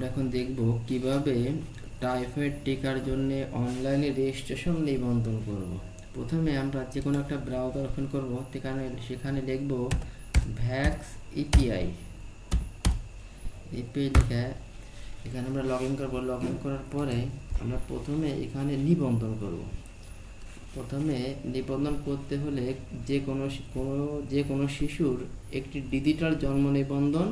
আমরা এখন দেখব কিভাবে টাইফয়েড টিকার জন্য অনলাইনে রেজিস্ট্রেশন নিবন্ধন করব। প্রথমে আমরা যে কোনো একটা ব্রাউজার ওপেন করব, সেখানে লিখব ভ্যাক্স ইপিআই লিখে এখানে আমরা লগ ইন করবো। লগ ইন করার পরে আমরা প্রথমে এখানে নিবন্ধন করব। প্রথমে নিবন্ধন করতে হলে যে কোনো শিশুর একটি ডিজিটাল জন্ম নিবন্ধন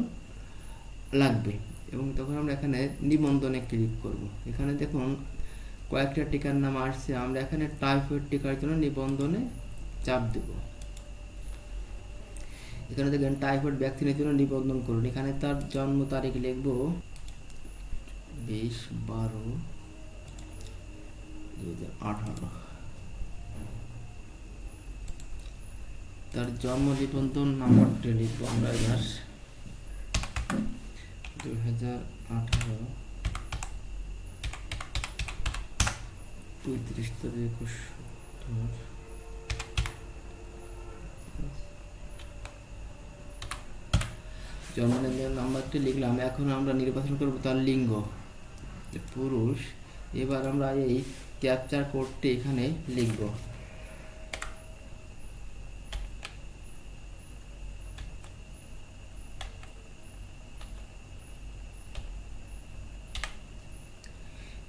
লাগবে এবং তখন আমরা এখানে নিবন্ধনে ক্লিক করব। এখানে দেখুন কয়েকটা টিকার নাম আসছে, আমরা এখানে টাইফয়েড টিকার জন্য নিবন্ধনে চাপ দেব। এখানে দেখেন টাইফয়েড ভ্যাকসিনের জন্য নিবন্ধন করুন। এখানে তার জন্ম তারিখ লিখব 20/12/2018। তার জন্ম নিবন্ধন নাম্বারটা লিখবো আমরা 2018 35/21 জন্ম নিবন্ধন নাম্বারটি লিখলাম। এখন আমরা নির্বাচন করব তার লিঙ্গ, পুরুষ। এবার আমরা এই ক্যাপচার কোডটি এখানে লিখব।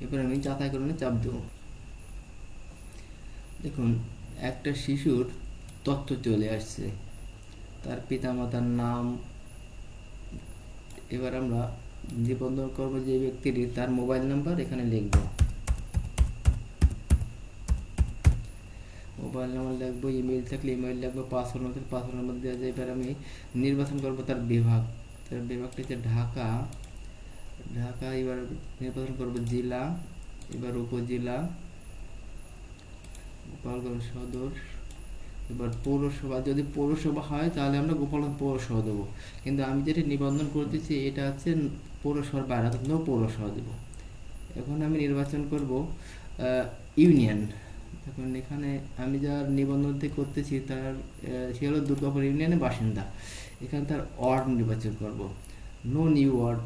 এবার আমি যাচাইকরণে চাপ দেব। দেখুন একটা শিশুর তথ্য চলে আসছে, তার পিতামাতার নাম। এবার আমরা নিবন্ধন করব যে ব্যক্তিটি, তার মোবাইল নাম্বার এখানে লিখব। মোবাইল নাম্বার লিখবো, ইমেল থাকলে ইমেল লিখবো, পাসওয়ার্ড থাকলে পাসওয়ার্ড নাম্বার দেওয়া যায়। এবার আমি নির্বাচন করব তার বিভাগ। তার বিভাগটি হচ্ছে ঢাকা। এবার নির্বাচন করব জেলা, এবার উপজেলা, গোপালগঞ্জ সদর। এবার পৌরসভা, যদি পৌরসভা হয় তাহলে আমরা গোপালগঞ্জ পৌরসভা দেবো, কিন্তু আমি যেটা নিবন্ধন করতেছি এটা হচ্ছে পৌরসভার বাইরে, নো পৌরসভা দেব। এখন আমি নির্বাচন করব ইউনিয়ন। এখন এখানে আমি যার নিবন্ধন করতেছি সে হলো দুর্গাপুর ইউনিয়নের বাসিন্দা। এখানে তার ওয়ার্ড নির্বাচন করব, নো নিউ ওয়ার্ড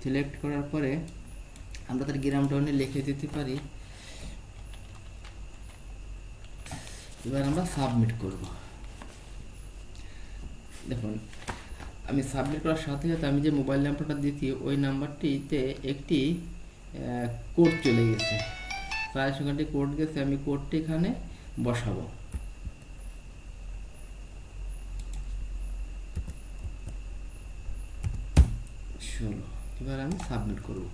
সিলেক্ট করার পরে আমরা তার গ্রামটা লিখে দিতে পারি। এবার আমরা সাবমিট করব। দেখুন আমি সাবমিট করার সাথে সাথে আমি যে মোবাইল নাম্বারটা দিচ্ছি ওই নাম্বারটিতে একটি কোড চলে গেছে, 4 সংখ্যাটি কোড গেছে। আমি কোডটি এখানে বসাবো। এবার আমি সাবমিট করব।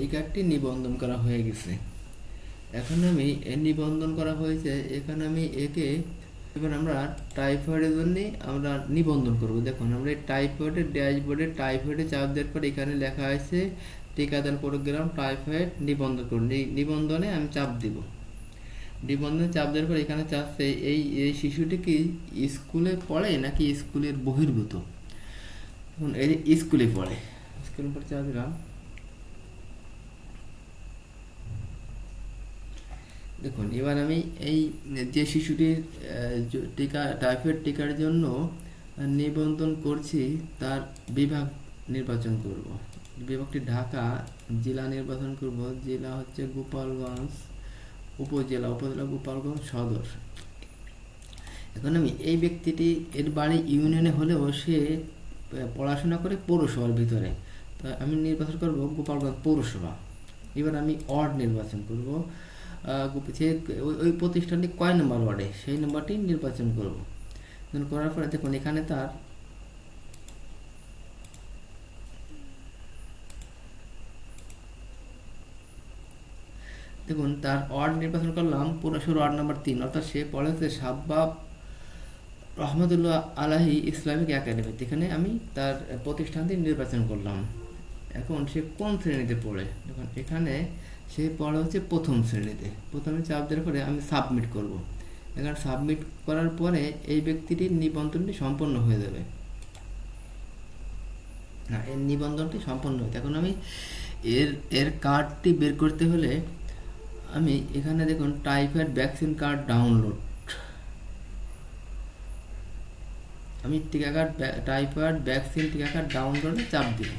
এই কার্ডটি নিবন্ধন করা হয়ে গেছে। এখন আমি নিবন্ধন করা হয়েছে, এখানে আমি এবার আমরা টাইফয়েডের জন্য আমরা নিবন্ধন করব। দেখুন আমরা টাইফয়েডের ড্যাশবোর্ডে টাইফয়েডে চাপ দেওয়ার পর এখানে লেখা আছে টিকাদান প্রোগ্রাম টাইফয়েড নিবন্ধন করুন। এই নিবন্ধনে আমি চাপ দিব। নিবন্ধনে চাপ দেওয়ার পর এখানে চাচ্ছে এই শিশুটি কি স্কুলে পড়ে নাকি স্কুলের বহির্ভূত। এখন এই স্কুলে পড়ে, স্কুলের পর চাপ দিলাম। দেখুন এবার আমি এই যে শিশুটির টাইফয়েড টিকার জন্য নিবন্ধন করছি তার বিভাগ নির্বাচন করব। বিভাগটি ঢাকা, জেলা নির্বাচন করব। জেলা হচ্ছে গোপালগঞ্জ, উপজেলা গোপালগঞ্জ সদর। এখন আমি এই ব্যক্তিটি এর বাড়ি ইউনিয়নে হলেও সে পড়াশোনা করে পৌরসভার ভিতরে, তো আমি নির্বাচন করব গোপালগঞ্জ পৌরসভা। এবার আমি ওয়ার্ড নির্বাচন করব, ওই প্রতিষ্ঠানটি কয় নম্বর ওয়ার্ডে সেই নম্বরটি নির্বাচন করব। করার পরে দেখুন এখানে তার ওয়ার্ড নির্বাচন করলাম পৌরসভার ওয়ার্ড নাম্বার 3, অর্থাৎ সে পড়েছে শাবাব রহমতুল্লাহ আলাহি ইসলামিক একাডেমিতে। এখানে আমি তার প্রতিষ্ঠানটি নির্বাচন করলাম। এখন সে কোন শ্রেণীতে পড়ে, দেখুন এখানে সে পড়া হচ্ছে প্রথম শ্রেণীতে। প্রথমে চাপ দেওয়ার পরে আমি সাবমিট করব। এখানে সাবমিট করার পরে এই ব্যক্তিটির নিবন্ধনটি সম্পন্ন হয়ে যাবে। এর নিবন্ধনটি সম্পন্ন হয়েছে। এখন আমি এর কার্ডটি বের করতে হলে আমি এখানে দেখুন টাইফয়েড ভ্যাকসিন কার্ড ডাউনলোড, আমি টাইফয়েড ভ্যাকসিন টিকা কার্ড ডাউনলোডে চাপ দিব।